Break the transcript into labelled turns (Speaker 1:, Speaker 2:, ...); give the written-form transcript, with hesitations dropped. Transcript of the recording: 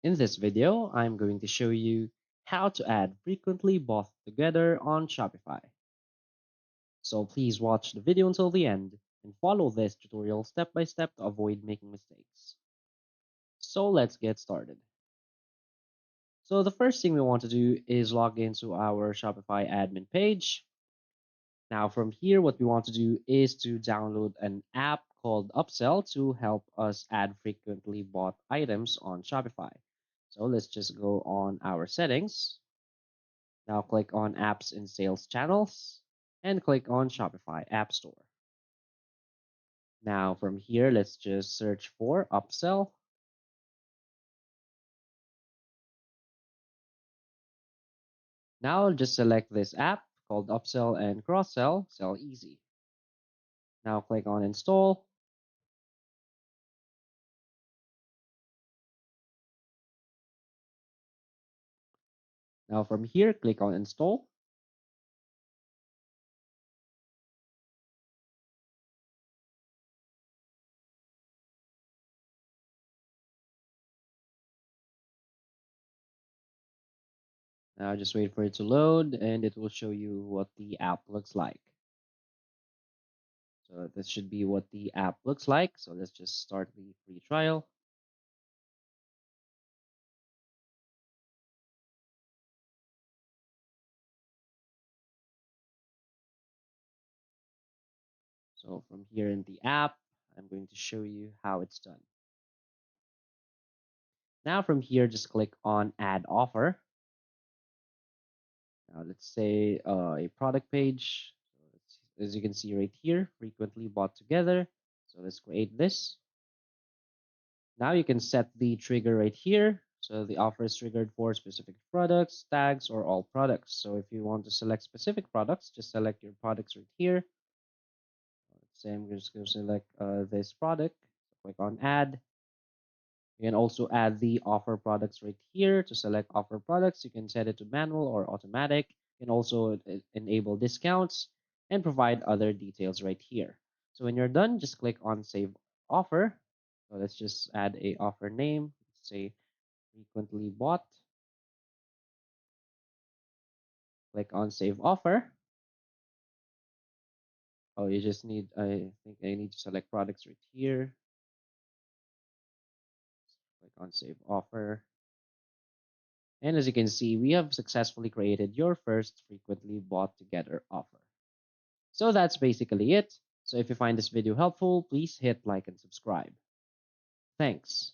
Speaker 1: In this video, I'm going to show you how to add frequently bought together on Shopify. So please watch the video until the end and follow this tutorial step by step to avoid making mistakes. So let's get started. So the first thing we want to do is log into our Shopify admin page. Now from here, what we want to do is to download an app called Upsell to help us add frequently bought items on Shopify. So let's just go on our settings. Now click on Apps and Sales Channels and click on Shopify App Store. Now from here, let's just search for Upsell. Now just select this app called Upsell and Cross-Sell, Sell Easy. Now click on Install. Now from here, click on Install. Now just wait for it to load and it will show you what the app looks like. So this should be what the app looks like. So let's just start the free trial. So from here in the app, I'm going to show you how it's done. Now from here, just click on Add Offer. Now let's say a product page. So as you can see right here, frequently bought together. So let's create this. Now you can set the trigger right here. So the offer is triggered for specific products, tags, or all products. So if you want to select specific products, just select your products right here. Let's say I'm just going to select this product. Click on Add. You can also add the offer products right here. To select offer products, you can set it to manual or automatic. You can also enable discounts and provide other details right here. So when you're done, just click on Save Offer. So let's just add a offer name. Let's say frequently bought. Click on Save Offer. Oh, you just need, I think I need to select products right here. Click on Save Offer. And as you can see, we have successfully created your first frequently bought together offer. So that's basically it. So if you find this video helpful, please hit like and subscribe. Thanks.